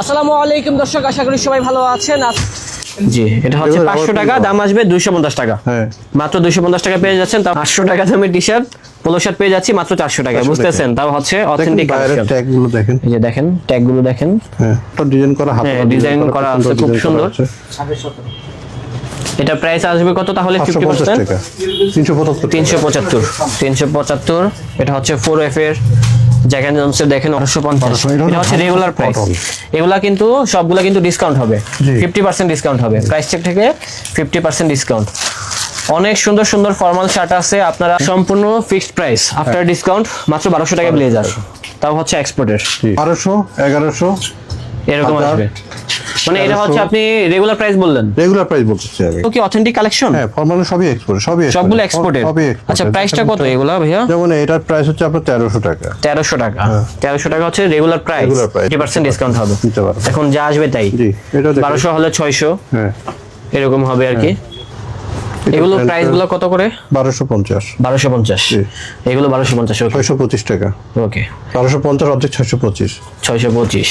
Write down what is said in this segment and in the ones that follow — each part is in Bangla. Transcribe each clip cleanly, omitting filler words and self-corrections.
আসসালামু আলাইকুম দর্শক, আশা করি সবাই ভালো আছেন। জি, এটা হচ্ছে 500 টাকা, দাম আসবে 250 টাকা। হ্যাঁ, মাত্র 250 টাকা পেয়ে যাচ্ছেন। তাও 800 টাকা দামের টি-শার্ট পোলো শার্ট পেয়ে যাচ্ছি মাত্র 400 টাকায়, বুঝতেছেন? তাও হচ্ছে অথেন্টিক কালেকশন। ট্যাগগুলো দেখেন, এই যে দেখেন ট্যাগগুলো দেখেন। হ্যাঁ, তো ডিজাইন করা, হাতে ডিজাইন করা আছে, খুব সুন্দর। এটা প্রাইস আসবে কত তাহলে? 50% টাকা, 375। এটা হচ্ছে 4F এর জ্যাক এন্ড জনসের, দেখেন 850। এটা হচ্ছে রেগুলার প্রাইস। এগুলা কিন্তু সবগুলা কিন্তু ডিসকাউন্ট হবে, 50% ডিসকাউন্ট হবে প্রাইস চেক থেকে, 50% ডিসকাউন্ট। অনেক সুন্দর সুন্দর ফর্মাল শার্ট আছে, আপনারা সম্পূর্ণ ফিক্সড প্রাইস আফটার ডিসকাউন্ট মাত্র 1200 টাকা ব্লেজার, তাও হচ্ছে এক্সপোর্টের। 1200 1100 এরকম আসবে। মানে এটা হচ্ছে আপনি রেগুলার প্রাইস বললেন? রেগুলার প্রাইস বলতেছি আমি। তো কি অথেন্টিক কালেকশন? হ্যাঁ, ফর্মাল সবই এক্সপোর্ট, সবগুলো এক্সপোর্টের। আচ্ছা, প্রাইসটা কত এগুলা ভাইয়া? যেমন এটার প্রাইস হচ্ছে আপনার 1300 টাকা। 1300 টাকা, 1300 টাকা হচ্ছে রেগুলার প্রাইস, 50% ডিসকাউন্ট হবে। এখন যা আসবে তাই। জি, এটা 1200 হলে 600, হ্যাঁ এরকম হবে আর কি। এগুলো প্রাইস গুলো কত করে? 1250। 1250, এগুলো 1250, 625 টাকা। ওকে, 1250 অর্ধেক 625, 625।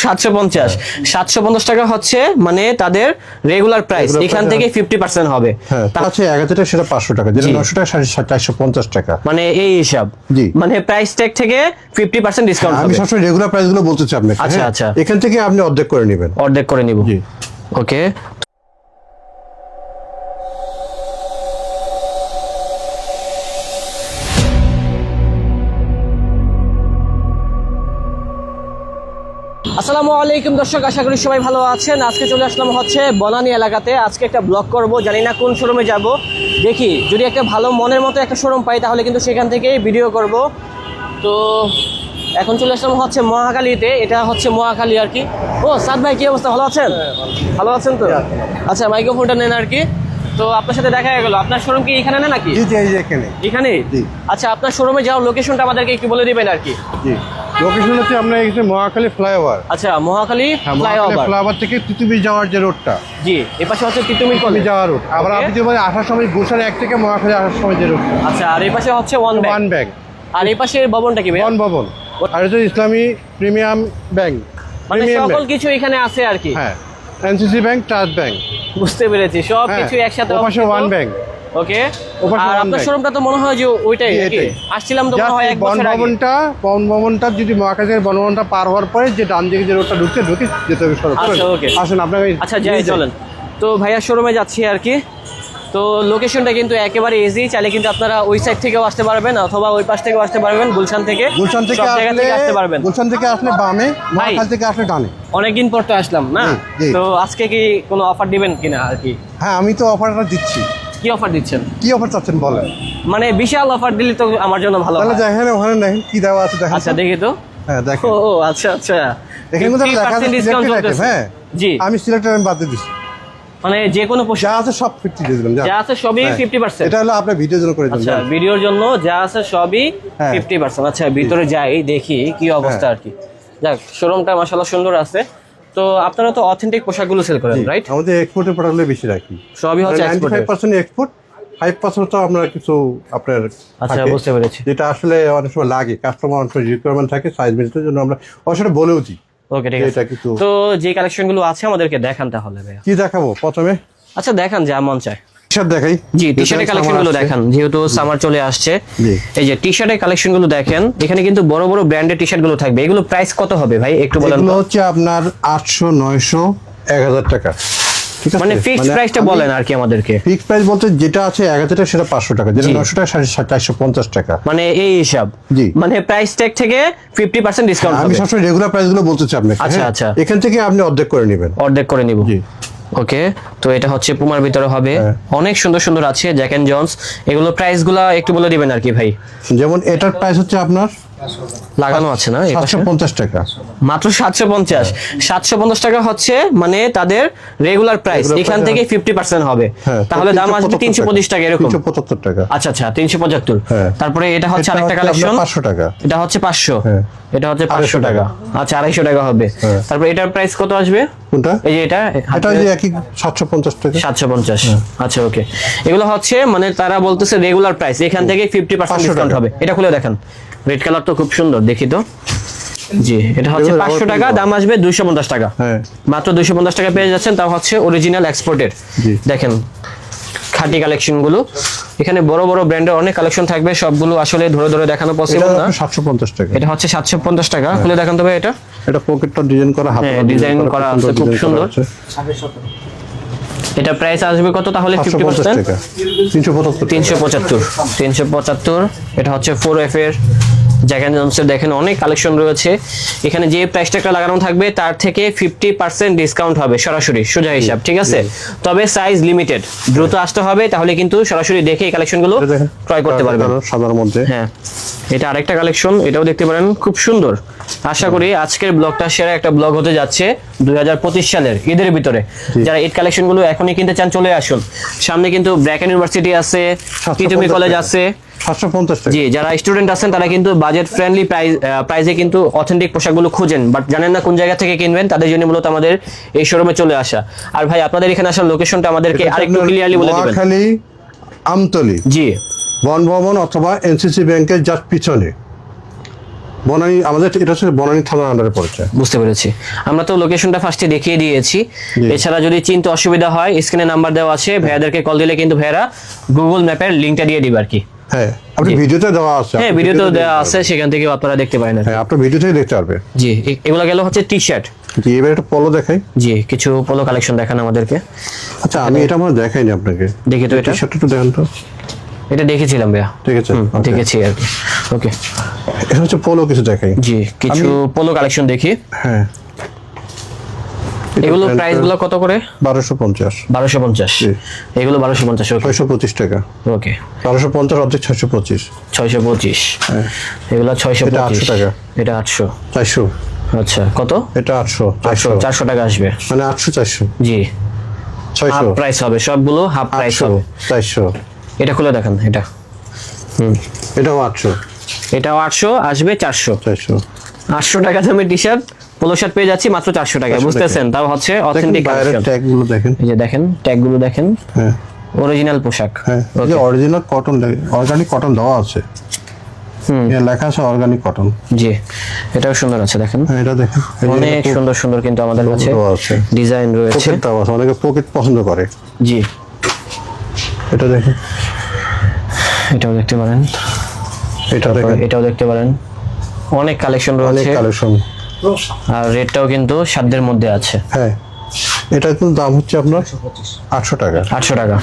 750, 750 টাকা হচ্ছে মানে তাদের রেগুলার প্রাইস, এখান থেকে 50% হবে। তার আছে 1000 টাকা, সেটা 500 টাকা, যেটা 900 টাকা 450 টাকা, মানে এই হিসাব। জি, মানে প্রাইস ট্যাগ থেকে 50% ডিসকাউন্ট হবে। আমি সবসময় রেগুলার প্রাইস গুলো বলতেছি আপনাকে। আচ্ছা আচ্ছা, এখান থেকে আপনি অর্ধেক করে নেবেন। অর্ধেক করে নিব। জি, ওকে। আসসালামু আলাইকুম দর্শক, আশা করি সবাই ভালো আছেন। আজকে চলে আসলাম হচ্ছে বনানী এলাকাতে। আজকে একটা ব্লগ করব, জানি না কোন শোরুমে যাব, দেখি যদি একটা ভালো মনের মতো একটা শোরুম পাই তাহলে কিন্তু সেখান থেকেই ভিডিও করব। তো এখন চলে আসলাম হচ্ছে মহাখালীতে, এটা হচ্ছে মহাখালী আর কি। ও সাদ ভাই, কি অবস্থা? ভালো আছেন? ভালো আছেন তো? আচ্ছা, মাইক্রোফোনটা নেন আর কি। তো আপনার সাথে দেখা গেল, আপনার শোরুম কি এখানে না নাকি? জি জি, এখানে। এখানে? জি। আচ্ছা, আপনার শোরুমে যাওয়ার লোকেশনটা আমাদেরকে একটু বলে দিবেন আর কি। জি, লোকেশন হচ্ছে আমরা এখানে মহাখালী ফ্লাইওভার। আচ্ছা, মহাখালী ফ্লাইওভার থেকে তিতুমির যাওয়ার যে রোডটা, জি, এই পাশে হচ্ছে তিতুমির যাওয়ার রোড। আবার আপনি যদি আসার সময় গুলশান 1 থেকে মহাখালী আসার সময় যে রোডটা। আচ্ছা, আর এই পাশে হচ্ছে ওয়ান ব্যাংক। আর এই পাশের ভবনটা কি ভাই? ওয়ান ভবন। আর হচ্ছে ইসলামী প্রিমিয়াম ব্যাংক, মানে সকল কিছু এখানে আছে আর কি। হ্যাঁ, এনসিসি ব্যাংক, ট্রাস্ট ব্যাংক। বুঝতে পেরেছি, সব কিছু একসাথে। ওপাশে ওয়ান ব্যাংক। ওকে। আর আপনার শোরুমটা তো মনে হয় যে ওইটাই নাকি? আসছিলাম তো মনে হয় এক বছর আগে। বনভবনটা যদি মহাখালীর বনভবনটা পার হওয়ার পরে যে ডান দিকে যে রোডটা ঢুকে যেতে হবে সড়ক। আচ্ছা, ওকে, আসেন আপনাকে। আচ্ছা, যাই চলেন। তো ভাইয়া শোরুমে যাচ্ছি আর কি। তো লোকেশনটা কিন্তু একেবারে ইজি, চাইলে কিন্তু আপনারা ওই সাইড থেকেও আসতে পারবেন অথবা ওই পাশ থেকেও আসতে পারবেন। গুলশান থেকে আসতে পারবেন। গুলশান থেকে আসলে বামে, মহাখালী থেকে আসলে ডানে। অনেকদিন পর তো আসলাম না, তো আজকে কি কোনো অফার দিবেন কিনা আর কি? হ্যাঁ, আমি তো অফারটা দিচ্ছি। কি অফার দিচ্ছেন? কি অফার চাচ্ছেন বলেন? মানে বিশাল অফার দিলে তো আমার জন্য ভালো। তাহলে দেখেন ওখানে দেখেন কি দেওয়া আছে, দেখেন। আচ্ছা, দেখি তো। হ্যাঁ, দেখেন। ও আচ্ছা আচ্ছা, এখানে তো লেখা আছে ডিসকাউন্ট চলতেছে। হ্যাঁ জি, আমি সিলেক্টর বাদ দিয়ে দিচ্ছি। মানে যে কোনো পোশাক যা আছে সব 50 দিয়ে দিলাম, যা আছে সবই 50%। এটা হলো আপনার ভিডিওর জন্য করে দিলাম। আচ্ছা, ভিডিওর জন্য যা আছে সবই 50%। আচ্ছা, ভিতরে যাই দেখি কি অবস্থা আর কি। যাক, শোরুমটা মাশাআল্লাহ সুন্দর আছে। তো আপনারা তো অথেন্টিক পোশাকগুলো সেল করেন, রাইট? আমাদের এক্সপোর্টের প্রোডাক্টগুলো বেশি রাখি, সবই হচ্ছে এক্সপোর্ট। 95% এক্সপোর্ট, 5% তো আমরা কিছু আপনার। আচ্ছা, বুঝতে পেরেছি। যেটা আসলে অনেক সময় লাগে, কাস্টমার অনেক সময় রিকোয়ারমেন্ট থাকে সাইজ মেটার জন্য, আমরা অবশ্যই বলেও দিই। ওকে, ঠিক আছে। তো যে কালেকশনগুলো আছে আমাদেরকে দেখান তাহলে ভাই। কি দেখাবো প্রথমে? আচ্ছা, দেখান যা মন চায়। টি-শার্ট দেখাই। জি, টি-শার্টের কালেকশনগুলো দেখান, যেহেতু সামার চলে আসছে। এই যে টি-শার্টের কালেকশনগুলো দেখেন, এখানে কিন্তু বড় বড় ব্র্যান্ডের টি-শার্টগুলো থাকবে। এগুলো প্রাইস কত হবে ভাই একটু বলেন? এগুলো হচ্ছে আপনার 800 900 1000 টাকা। ঠিক আছে, মানে ফিক্সড প্রাইসটা বলেন আর কি আমাদেরকে। ফিক্সড প্রাইস বলতে যেটা আছে 1000 টাকা, সেটা 500 টাকা, যেটা 900 টাকা 450 টাকা, মানে এই হিসাব। জি, মানে প্রাইস ট্যাগ থেকে 50% ডিসকাউন্ট হবে। আমি সবসময় রেগুলার প্রাইসগুলো বলতেছি আপনাকে। আচ্ছা আচ্ছা, এখান থেকে আপনি অর্ধেক করে নেবেন। অর্ধেক করে নিব। জি, ওকে। তো এটা হচ্ছে পুমার ভিতরে হবে, অনেক সুন্দর সুন্দর আছে জ্যাক এন্ড জনস। এগুলো প্রাইসগুলো একটু বলে দিবেন আর কি ভাই। যেমন এটার প্রাইস হচ্ছে আপনার লাগানো আছে না 750 টাকা, মাত্র 750। 750 টাকা হচ্ছে মানে তাদের রেগুলার প্রাইস, এখান থেকে 50% হবে, তাহলে দাম আসবে 325 টাকা এরকম। 375 টাকা। আচ্ছা আচ্ছা, 375। তারপরে এটা হচ্ছে আরেকটা কালেকশন, 500 টাকা। এটা হচ্ছে 500, এটা হচ্ছে 500 টাকা। আচ্ছা, 250 টাকা হবে। তারপর এটার প্রাইস কত আসবে? কোনটা? এই যে এটা যে একই 750 টাকা। 750। আচ্ছা, ওকে। এগুলো হচ্ছে মানে তারা বলতেছে রেগুলার প্রাইস, এখান থেকে 50% ডিসকাউন্ট হবে। এটা খুলে দেখেন, রেড কালার তো খুব সুন্দর, দেখি তো। জি, এটা হচ্ছে এগুলো 500 টাকা, দাম আসবে 250 টাকা। হ্যাঁ, মাত্র 250 টাকা পেয়ে যাচ্ছেন, তাও হচ্ছে অরিজিনাল এক্সপোর্টের। জি। দেখেন খাঁটি কালেকশন গুলো, এখানে বড় বড় ব্র্যান্ডের অনেক কালেকশন থাকবে, সবগুলো আসলে ধরে ধরে দেখানো এটা পসিবল না। 750 টাকা। এটা হচ্ছে 750 টাকা। খুলে দেখান তবে এটা। এটা পকেটটা ডিজাইন করা, হাতে হ্যাঁ, ডিজাইন করা আছে, খুব সুন্দর। এটা প্রাইস আসবে কত তাহলে? 50% টাকা, 375 375। এটা হচ্ছে 4F এর জ্যাক এন্ড জনসের। দেখেন অনেক কালেকশন রয়েছে এখানে, যে প্রাইস ট্যাগটা লাগানো থাকবে তার থেকে 50% ডিসকাউন্ট হবে সরাসরি, সোজা হিসাব, ঠিক আছে? তবে সাইজ লিমিটেড, দ্রুত আসতে হবে, তাহলে কিন্তু সরাসরি দেখে এই কালেকশনগুলো ক্রয় করতে পারবেন। সাদার মধ্যে, হ্যাঁ, এটা আরেকটা কালেকশন, এটাও দেখতে পারেন, খুব সুন্দর। আশা করি আজকের ব্লগটা সেরা একটা ব্লগ হতে যাচ্ছে 2025 সালের ঈদের ভিতরে। যারা ঈদ কালেকশন গুলো এখনই কিনতে চান চলে আসুন, সামনে কিন্তু ব্র্যাকেন ইউনিভার্সিটি আছে, কিতুমি কলেজ আছে। 750 টাকা। জি, যারা স্টুডেন্ট আছেন তারা কিন্তু বাজেট ফ্রেন্ডলি প্রাইসে কিন্তু অথেন্টিক পোশাকগুলো খুঁজেন, বাট জানেন না কোন জায়গা থেকে কিনবেন, তাদের জন্য মূলত আমাদের এই শোরুমে চলে আসা। আর ভাই, আপনাদের এখানে আসার লোকেশনটা আমাদেরকে আরেকটু ক্লিয়ারলি বলে দিবেন। নোয়াখালী আমতলী, জি, বনভবন অথবা এনসিসি ব্যাংকের জাস্ট পিছনে বনানী, আমাদের এটা হচ্ছে বনানী থানার আন্ডারে পড়ছে। বুঝতে পেরেছি। আমরা তো লোকেশনটা ফার্স্টে দেখিয়ে দিয়েছি। এছাড়া যদি চিনতে অসুবিধা হয়, স্ক্রিনে নাম্বার দেওয়া আছে, ভাইয়াদেরকে কল দিলে কিন্তু ভাইয়ারা গুগল ম্যাপের লিংকটা দিয়ে দিবে আর কি। হ্যাঁ, আপনি ভিডিওতে দেওয়া আছে। হ্যাঁ, ভিডিওতেও দেওয়া আছে, সেখান থেকে আপনারা দেখতে পারেন। হ্যাঁ, আপনি ভিডিওতেই দেখতে পারবেন। জি, এগুলো গেল হচ্ছে টি শার্ট। জি, এবার একটা পলো দেখাই। জি, কিছু পলো কালেকশন দেখান আমাদেরকে। আচ্ছা, আমি এটা আমার দেখাইনি আপনাকে। দেখি তো, এটা টি-শার্টটা একটু দেখান তো। এটা দেখেছিলাম ভাইয়া, ঠিক আছে, দেখেছি আর কি। ওকে, এটা হচ্ছে পোলো, কিছু দেখাই। জি, কিছু পলো কালেকশন দেখি। হ্যাঁ, এগুলো প্রাইস গুলো কত করে? 1250। 1250। এগুলো 1250। ওকে, 625 টাকা। ওকে, 1250 অর্ধেক 625। 625। হ্যাঁ, এগুলো এটা 625 800 টাকা। এটা 800। 400। আচ্ছা, কত? এটা 800। 400 টাকা আসবে, মানে 800 400। জি। 600 হাফ প্রাইস হবে, সবগুলো হাফ প্রাইস হবে। 400। এটা খুলে দেখান, এটা। এটাও 800। এটাও 800 আসবে, 400। 400। 800 টাকা দামের টি শার্ট, পোলো শার্ট পেয়ে যাচ্ছি মাত্র 400 টাকায়, 400 বুঝতেছেন? তাও হচ্ছে অথেন্টিক বাইরের কালেকশন। ট্যাগ গুলো দেখেন। এই যে দেখেন, ট্যাগ গুলো দেখেন, হ্যাঁ, অরিজিনাল পোশাক। হ্যাঁ, এই যে অরিজিনাল কটন, অর্গানিক কটন দেওয়া আছে। লেখা আছে অর্গানিক কটন। জি, এটাও সুন্দর আছে, দেখেন। হ্যাঁ, এটা দেখেন, অনেক সুন্দর সুন্দর কিন্তু আমাদের কাছে আছে, ডিজাইন রয়েছে। পকেট দেওয়া আছে, অনেকে পকেট পছন্দ করে। জি, এটা দেখেন, এটাও দেখতে পারেন, এটা দেখেন, এটাও দেখতে পারেন, অনেক কালেকশন অনেক রয়েছে। কালেকশন। আর রেটটাও কিন্তু সাধ্যের মধ্যে আছে। হ্যাঁ, এটা কিন্তু দাম হচ্ছে আপনার 800 টাকা। 800 টাকা।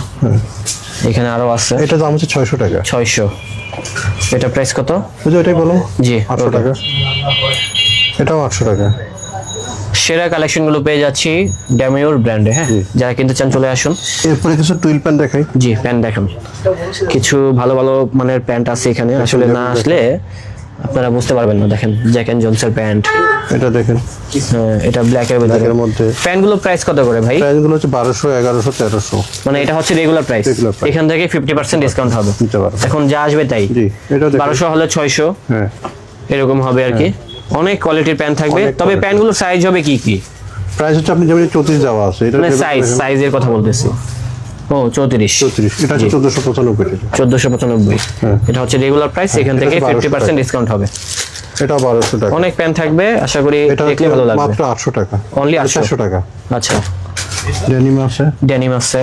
এখানে আরো আছে, এটা দাম হচ্ছে 600 টাকা। 600। এটা প্রাইস কত? বুঝো, এটাই বলো। জি, 800 টাকা। এটাও 800 টাকা। সেরা কালেকশন গুলো পেয়ে যাচ্ছি ড্যামিওর ব্র্যান্ডে। হ্যাঁ, যারা কিনতে চান চলে আসুন। এরপরে কিছু টুইল প্যান্ট দেখাই। জি, প্যান্ট দেখুন, কিছু ভালো ভালো মানের প্যান্ট আছে এখানে, আসলে না আসলে আপনারা বুঝতে পারবেন না। দেখেন, জ্যাক এন্ড জনসের প্যান্ট। এটা দেখেন, এটা ব্ল্যাকের ব্ল্যাকের মধ্যে। প্যান্ট গুলো প্রাইস কত করে ভাই? প্রাইস গুলো হচ্ছে 1200, 1100, 1300। মানে এটা হচ্ছে রেগুলার প্রাইস, এখান থেকে 50% ডিসকাউন্ট হবে। নিতে পারো, এখন যা আসবে তাই। জি, এটা দেখেন, 1200 হলে 600, হ্যাঁ, এরকম হবে আর কি। অনেক কোয়ালিটির প্যান্ট থাকবে, অনেক তবে quality। প্যান্ট গুলো সাইজ হবে কি কি? প্রাইস হচ্ছে আপনি যেমন 34 দেওয়া আছে, এটা মানে সাইজের কথা বলতেছি। ও 34। 34, এটা হচ্ছে 1495 টাকা। 1495। হ্যাঁ। এটা হচ্ছে রেগুলার প্রাইস, এখান এটা থেকে হচ্ছে 50% ডিসকাউন্ট হবে। এটা 1200 টাকা। অনেক প্যান্ট থাকবে, আশা করি এটা দেখলে ভালো লাগবে। মাত্র 800 টাকা। অনলি 800 টাকা। আচ্ছা, ডেনিম আছে, ডেনিম আছে,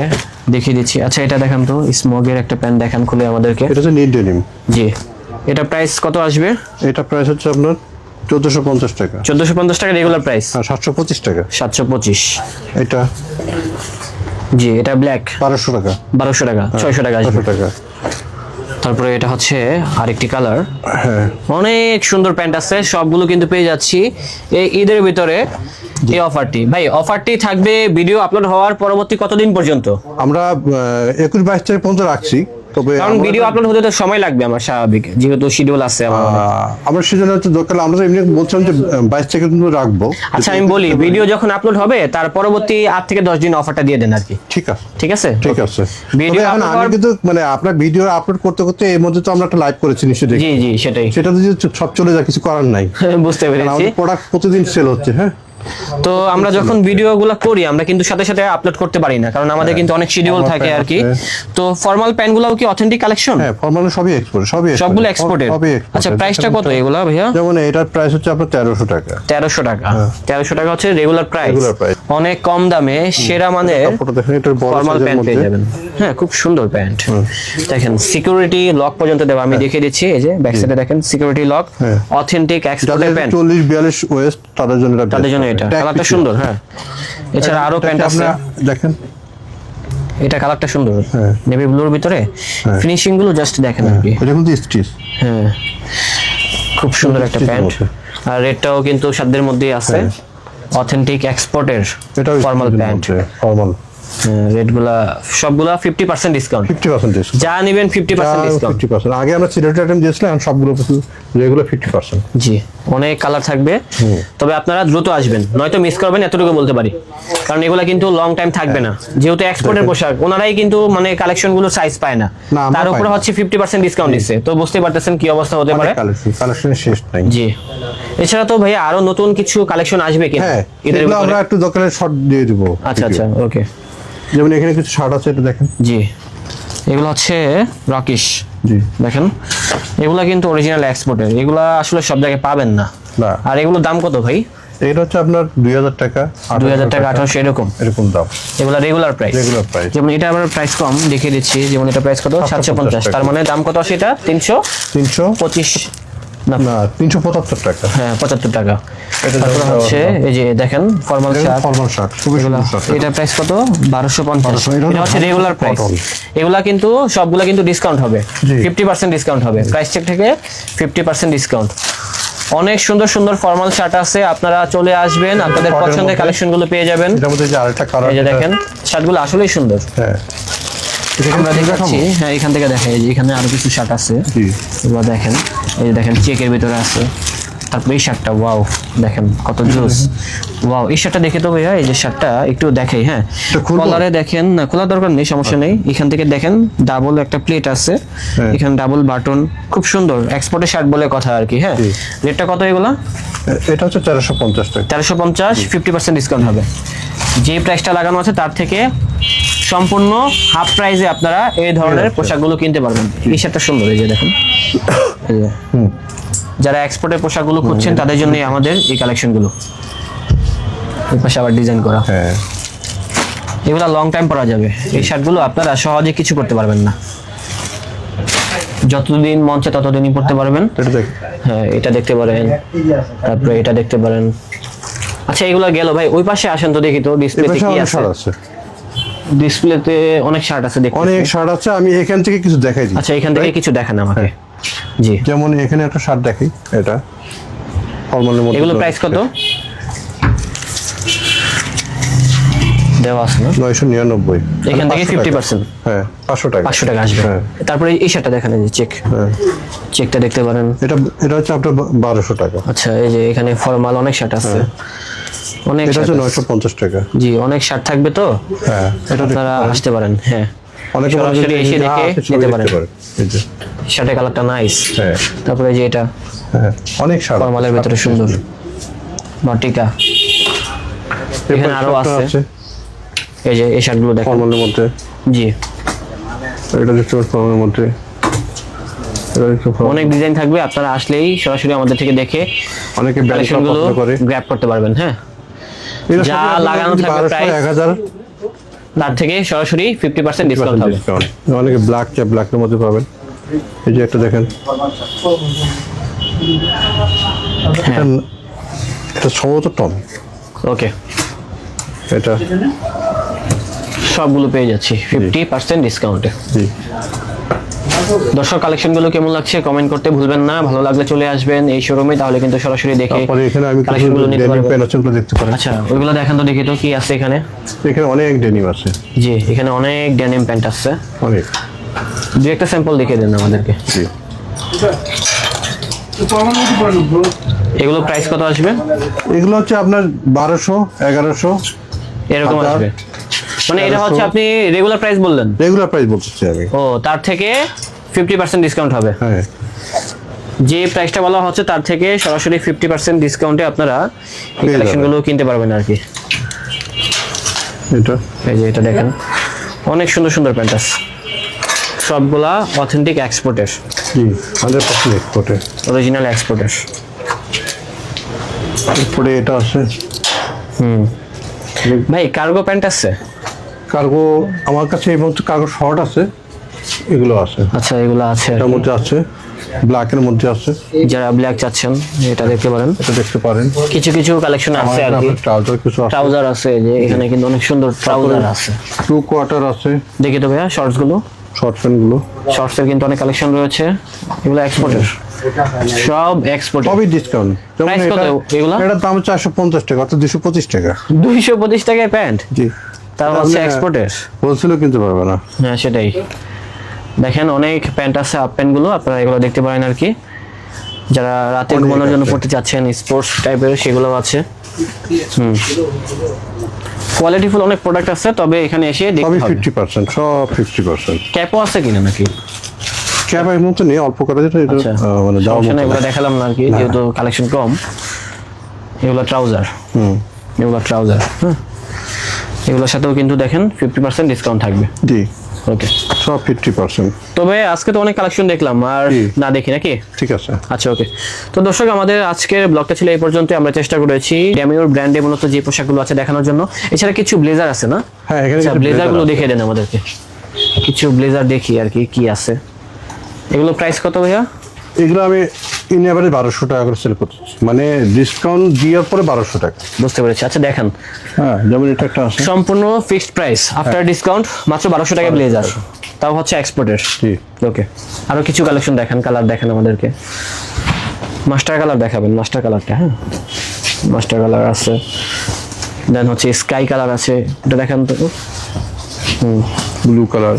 দেখিয়ে দিচ্ছি। আচ্ছা, এটা দেখান তো, স্মোগের একটা প্যান্ট দেখান খুলে আমাদেরকে। এটা হচ্ছে নিট ডেনিম। জি, এটা প্রাইস কত আসবে? এটা প্রাইস হচ্ছে আপনার 1450 টাকা। 1450 টাকা রেগুলার প্রাইস। আর 725 টাকা। 725। এটা, জি, এটা ব্ল্যাক 1200 টাকা। 1200 টাকা, 600 টাকা আসবে। 600 টাকা। তারপরে এটা হচ্ছে আরেকটি কালার। হ্যাঁ, অনেক সুন্দর প্যান্ট আছে, সবগুলো কিন্তু পেয়ে যাচ্ছি এই ঈদের ভিতরে। এই অফারটি ভাই, অফারটি থাকবে ভিডিও আপলোড হওয়ার পরবর্তী কতদিন পর্যন্ত? আমরা 21-22 তারিখ পর্যন্ত রাখছি, তবে কারণ ভিডিও আপলোড হতে তো সময় লাগবে আমার, স্বাভাবিক, যেহেতু শিডিউল আছে আমার। আমরা সেজন্য হচ্ছে দরকার, আমরা তো এমনি বলছিলাম যে 22 তারিখ পর্যন্ত রাখবো। আচ্ছা, আমি বলি, ভিডিও যখন আপলোড হবে তার পরবর্তী 8 থেকে 10 দিন অফারটা দিয়ে দেন আর কি। ঠিক আছে, ঠিক আছে, ঠিক আছে। ভিডিও তবে এখন আমি কিন্তু মানে আপনার ভিডিও আপলোড করতে করতে এর মধ্যে তো আমরা একটা লাইভ করেছি নিশ্চয়ই। জি জি, সেটাই, সেটা যদি সব চলে যায়, কিছু করার নাই। বুঝতে কারণ পেরেছি। আমাদের প্রোডাক্ট প্রতিদিন সেল হচ্ছে। হ্যাঁ, তো আমরা যখন ভিডিওগুলো করি আমরা কিন্তু সাথে সাথে আপলোড করতে পারি না, কারণ আমাদের কিন্তু অনেক শিডিউল Formal থাকে pant আর কি। আছে। তো ফর্মাল প্যান্টগুলোও কি অথেন্টিক কালেকশন? হ্যাঁ, ফর্মাল সবই এক্সপোর্ট, সবগুলো এক্সপোর্টেড। আচ্ছা, প্রাইসটা কত এগুলা ভাইয়া? যেমন এটার প্রাইস হচ্ছে আপনার 1300 টাকা। 1300 টাকা। 1300 টাকা হচ্ছে রেগুলার প্রাইস। Regular price। অনেক কম দামে সেরা মানের কাপড়টা দেখেন, এটার বড় ফর্মাল সাইজের প্যান্ট পেয়ে মধ্যে। যাবেন। হ্যাঁ, খুব সুন্দর প্যান্ট। দেখেন সিকিউরিটি লক পর্যন্ত দেওয়া, আমি দেখিয়ে দিচ্ছি। এই যে ব্যাক সাইডে দেখেন সিকিউরিটি লক, হ্যাঁ। অথেন্টিক এক্সপোর্টেড যাদের প্যান্ট। 40-42 ওয়েস্ট তাদের জন্য এটা তাদের best জন্য হবে। এটা Tag কালারটা piece। সুন্দর। হ্যাঁ, এছাড়া আরো প্যান্ট আছে। আপনারা দেখেন, এটা কালারটা সুন্দর, হ্যাঁ। নেভি ব্লুর ভিতরে ফিনিশিং গুলো জাস্ট দেখেন আর কি। এটা কিন্তু স্টিচ। হ্যাঁ, খুব সুন্দর একটা Stitch প্যান্ট। মধ্যে। আর রেটটাও কিন্তু সাধ্যের মধ্যেই আছে, অথেন্টিক এক্সপোর্টের এটাও ফর্মাল প্যান্ট। ফর্মাল রেটগুলা সবগুলা 50% ডিসকাউন্ট। 50% ডিসকাউন্ট। যা নেবেন 50% ডিসকাউন্ট। 50%। আগে আমরা সিলেক্টেড আইটেম দিয়েছিলাম, এখন সবগুলো রেগুলার 50%। জি, অনেক কালার থাকবে, তবে আপনারা দ্রুত আসবেন, নয়তো মিস করবেন এতটুকু বলতে পারি, কারণ এগুলা কিন্তু লং টাইম থাকবে না, যেহেতু এক্সপোর্টের পোশাক। ওনারাই কিন্তু মানে কালেকশন গুলো সাইজ পায় না, না, আমরা তার উপরে পাই না। হচ্ছে 50% ডিসকাউন্ট দিচ্ছে, তো বুঝতে পারতেছেন কি অবস্থা হতে পারে। কালেকশনের শেষ নাই। জি, এছাড়া তো ভাইয়া আরো নতুন কিছু কালেকশন আসবে কিনা হ্যাঁ, এদের এগুলো ভিতরে? আমরা একটু দোকানের শর্ট দিয়ে দিব। আচ্ছা আচ্ছা, ওকে। যেমন এখানে কিছু শার্ট আছে, এটা দেখেন। জি, এগুলো হচ্ছে রকিশ। জি। দেখেন, এগুলা কিন্তু অরিজিনাল এক্সপোর্টের, এগুলা আসলে সব জায়গায় পাবেন না। না। আর এগুলোর দাম কত ভাই? এটা হচ্ছে আপনার 2000 টাকা, 2000 টাকা, 1800 এরকম। এরকম দাম। এগুলা রেগুলার প্রাইস। Regular price. যেমন এটা আবার প্রাইস কম দেখিয়ে দিচ্ছি, যেমন এটা প্রাইস কত? 750। তার মানে দাম কত আসে এটা? 325 না, 375 টাকা। হ্যাঁ 75 টাকা। এটা তারপরে যেমন হচ্ছে এই যে দেখেন ফর্মাল শার্ট, ফর্মাল শার্ট, খুবই সুন্দর শার্ট। এটা প্রাইস কত? 1250। এটা এটা হচ্ছে রেগুলার প্রাইস। cotton। এগুলা কিন্তু সবগুলা কিন্তু ডিসকাউন্ট হবে, জি। 50% ডিসকাউন্ট হবে, প্রাইস চেক থেকে 50% ডিসকাউন্ট। অনেক সুন্দর সুন্দর ফর্মাল শার্ট আছে, আপনারা চলে আসবেন, আপনাদের Cotton-এর পছন্দের মধ্যে। কালেকশন গুলো পেয়ে যাবেন। এটার মধ্যে যে আরেকটা কালার, এই যে দেখেন শার্টগুলো আসলেই সুন্দর। হ্যাঁ, আমরা দেখাচ্ছি, হ্যাঁ এখান থেকে দেখাই, এই যে এখানে আরো কিছু শার্ট আছে, জি। এগুলো দেখেন, এই যে দেখেন চেকের ভিতরে আছে। তারপরে এই শার্টটা, ওয়াও, দেখেন কত জোস। ওয়াও, এই শার্টটা দেখে তো ভাইয়া, এই যে শার্টটা একটু দেখাই। হ্যাঁ, এটা খুলবো? কলারে দেখেন, না খোলার দরকার নেই, সমস্যা নেই। এখান থেকে দেখেন ডাবল একটা প্লেট আছে, হ্যাঁ। এখানে ডাবল বাটন, খুব সুন্দর এক্সপোর্টের শার্ট বলে কথা আর কি। হ্যাঁ, জি। রেটটা কত এগুলা? এটা হচ্ছে 450 টাকা। 1350, 50% ডিসকাউন্ট হবে। যে প্রাইসটা লাগানো আছে তার থেকে সম্পূর্ণ হাফ প্রাইসে আপনারা এই ধরনের পোশাকগুলো কিনতে পারবেন। এই শার্টটা সুন্দর, এই যে দেখুন, এই যে। যারা এক্সপোর্টের পোশাকগুলো খুঁজছেন তাদের জন্যই আমাদের এই কালেকশনগুলো। এই পাশে আবার ডিজাইন করা, হ্যাঁ, এগুলো লং টাইম পরা যাবে। এই শার্টগুলো আপনারা সহজে কিছু করতে পারবেন না, যতদিন মন চায় ততদিনই পড়তে পারবেন। এটা দেখ। হ্যাঁ, এটা দেখতে পারেন, তারপরে এটা দেখতে পারেন। আচ্ছা, এগুলো গেল ভাই, ওই পাশে আসেন তো দেখি তো এই ডিসপ্লেতে পাশে কি অনেক আছে। শার্ট আছে, ডিসপ্লেতে অনেক শার্ট আছে দেখতে। অনেক শার্ট আছে, আমি এখান থেকে কিছু দেখাই দিই। আচ্ছা, এখান থেকে কিছু দেখান আমাকে। জি, যেমন এখানে একটা শার্ট দেখি, এটা ফর্মালের মধ্যে। এগুলো প্রাইস কত দেওয়া আছে না? 999। এখান থেকে 500 টাকা। 50%। হ্যাঁ, 500 টাকা। 500 টাকা আসবে। হ্যাঁ। তারপরে এই শার্টটা দেখেন, এই যে চেক, হ্যাঁ, চেকটা দেখতে পারেন। এটা হচ্ছে আপনার 1200 টাকা। আচ্ছা, এই যে এখানে ফর্মাল অনেক শার্ট আছে, অনেক এটা শার্ট হচ্ছে আছে। 950 টাকা। জি, অনেক শার্ট থাকবে তো, হ্যাঁ, এটা আপনারা আসতে পারেন। হ্যাঁ, অনেক সরাসরি এসে দেখে নিতে পারেন। এই যে, শার্টের কালারটা নাইস। হ্যাঁ, তারপরে এই যে এটা হ্যাঁ, অনেক শার্ট। ফর্মালের ভিতরে সুন্দর বাটিকা, এখানে আরো আছে। এই যে এই শার্টগুলো দেখেন। ফর্মালের মধ্যে। জি, এটা দেখতে পাচ্ছেন ফর্মালের মধ্যে। এটা দেখতে পাচ্ছেন অনেক ডিজাইন থাকবে, আপনারা আসলেই সরাসরি আমাদের থেকে দেখে অনেকে ব্যান্ড কালেকশনগুলো পছন্দ করে। গ্র্যাব করতে পারবেন। হ্যাঁ, এটা যা সবই আপনার লাগানো যদি থাকবে 1200, প্রাইস, 1000 তার থেকে সরাসরি 50% ডিসকাউন্ট হবে। ডিসকাউন্ট। অনেকে ব্ল্যাক চাই, ব্ল্যাকের মধ্যে পাবেন। এই যে একটা দেখেন, হ্যাঁ, এটা সম্ভবত টম। ওকে, এটা সবগুলো পেয়ে যাচ্ছি 50% ডিসকাউন্টে। জি। দর্শক, কালেকশনগুলো কেমন লাগছে কমেন্ট করতে ভুলবেন না। ভালো লাগলে চলে আসবেন এই শোরুমে, তাহলে কিন্তু সরাসরি দেখে তারপরে এখানে আমি কিছু কালেকশনগুলো নিতে ডেনিম পারবেন। প্যান্ট আছে, ওগুলো দেখতে পারেন। আচ্ছা, ওইগুলো দেখান তো দেখি তো কি আছে এখানে। এখানে অনেক ডেনিম আছে, জি, এখানে অনেক ডেনিম প্যান্ট আছে, অনেক। দু একটা স্যাম্পল দেখিয়ে দেন আমাদেরকে। জি। এগুলো প্রাইস কত আসবে? এগুলো হচ্ছে আপনার 1200, 1100 এরকম 1000, আসবে, মানে এটা হচ্ছে 1100 আপনি রেগুলার প্রাইস বললেন। রেগুলার প্রাইস বলতেছি আমি। ও, তার থেকে 50% ডিসকাউন্ট হবে। হ্যাঁ, যে প্রাইসটা বলা হচ্ছে তার থেকে সরাসরি 50% ডিসকাউন্টে আপনারা এই পেয়ে কালেকশনগুলো কিনতে পারবেন আর কি। এটা এই যে এটা দেখেন, অনেক সুন্দর সুন্দর প্যান্ট আছে, সবগুলা অথেন্টিক এক্সপোর্টের, জি 100% এক্সপোর্টের। অরিজিনাল এক্সপোর্টের। এরপরে এটা আছে ভাই কার্গো প্যান্ট আছে? কার্গো আমার কাছে এই মুহূর্তে কার্গো শর্ট আছে, এগুলো আছে, আচ্ছা এগুলো আছে আর এটার কি। মধ্যে আছে, ব্ল্যাকের মধ্যে আছে, যারা ব্ল্যাক চাচ্ছেন এটা দেখতে পারেন, এটা দেখতে পারেন। কিছু কিছু কালেকশন আছে আর কি। ট্রাউজার কিছু আছে, ট্রাউজার আছে, এই যে এখানে কিন্তু অনেক সুন্দর ট্রাউজার আছে। 2/4 আছে, দেখি তো ভাইয়া শর্টস গুলো, শর্ট প্যান্ট গুলো শর্টস এর কিন্তু অনেক কালেকশন রয়েছে, এগুলো এক্সপোর্টের, সব এক্সপোর্টের। সবই ডিসকাউন্ট। যেমন Price কত এগুলো? এটার দাম 450 টাকা, অর্থাৎ 225 টাকা। 225 টাকায় প্যান্ট, জি, তাও হচ্ছে এক্সপোর্টের। হোলসেলও কিনতে পারবে না। হ্যাঁ সেটাই। দেখেন অনেক প্যান্ট আছে, হাফ প্যান্ট গুলো আপনারা এগুলো দেখতে পারেন আর কি, যারা রাতে অনেক ঘুমানোর জন্য আছে। পড়তে চাচ্ছেন, স্পোর্টস টাইপের সেগুলো আছে। কোয়ালিটিফুল অনেক প্রোডাক্ট আছে, তবে এখানে এসে দেখতে সবই হবে। 50%, সব 50%। ক্যাপও আছে কিনা নাকি? ক্যাব এই মুহূর্তে নেই, অল্প করে যেটা এটা আচ্ছা, মানে দাও সমস্যা নেই, এগুলো দেখালাম না আর কি, যেহেতু কালেকশন কম। এগুলো ট্রাউজার, এগুলো ট্রাউজার, হ্যাঁ এগুলোর সাথেও কিন্তু দেখেন 50% ডিসকাউন্ট থাকবে। জি, ওকে, সব 50%। তবে আজকে তো অনেক কালেকশন দেখলাম, আর জি। না দেখি নাকি? ঠিক আছে। আচ্ছা ওকে, তো দর্শক আমাদের আজকের ব্লগটা ছিল এই পর্যন্ত। আমরা চেষ্টা করেছি ড্যামিওর ব্র্যান্ডে মূলত যে পোশাকগুলো আছে দেখানোর জন্য। এছাড়া কিছু ব্লেজার আছে না? হ্যাঁ, এখানে আচ্ছা কিছু ব্লেজার blazer গুলো আছে। দেখিয়ে দেন আমাদেরকে, কিছু ব্লেজার দেখি আর কি কি আছে। এগুলো প্রাইস কত ভাইয়া? এগুলো আমি ইন এভারেজ 1200 টাকা করে সেল করছি, মানে ডিসকাউন্ট দেওয়ার পরে 1200 টাকা। বুঝতে পেরেছি। আচ্ছা দেখেন, হ্যাঁ, যেমন এটা একটা আছে। সম্পূর্ণ ফিক্সড প্রাইস আফটার ডিসকাউন্ট মাত্র 1200 টাকা ব্লেজার, তাও হচ্ছে এক্সপোর্টের। জি, ওকে, আরো কিছু কালেকশন দেখান, কালার দেখান আমাদেরকে। মাস্টার কালার দেখাবেন, মাস্টার কালারটা, হ্যাঁ মাস্টার কালার আছে, দেন হচ্ছে স্কাই কালার আছে, এটা দেখান তো। ব্লু কালার,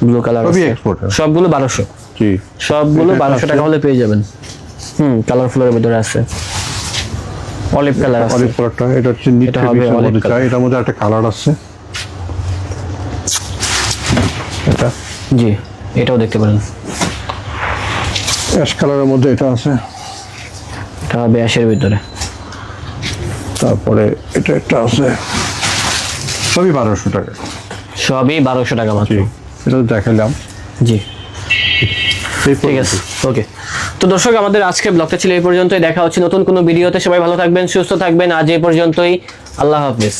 ব্লু কালার সবই আছে, exported। সবগুলো 1200, জি, সবগুলো এটা 1200 টাকা আছে। হলে পেয়ে যাবেন। কালারফুলের ভিতরে আছে, অলিভ কালার আছে। অলিভ কালারটা, এটা হচ্ছে নিট এটা হবে ফেব্রিক্সের olive মধ্যে color। চাই, এটার মধ্যে একটা কালার আছে, এটা জি, এটাও দেখতে পারেন, অ্যাশ কালারের মধ্যে এটা আছে। এটা হবে অ্যাশের ভিতরে। তারপরে এটা একটা আছে, সবই 1200 টাকা। সবই 1200 টাকা মাত্র। জি, এটা তো দেখালাম। জি এই ঠিক আছে, ওকে। তো দর্শক আমাদের আজকের ব্লগটা ছিল এই পর্যন্তই, দেখা হচ্ছে নতুন কোনো ভিডিওতে। সবাই ভালো থাকবেন, সুস্থ থাকবেন, আজ এই পর্যন্তই, আল্লাহ হাফেজ।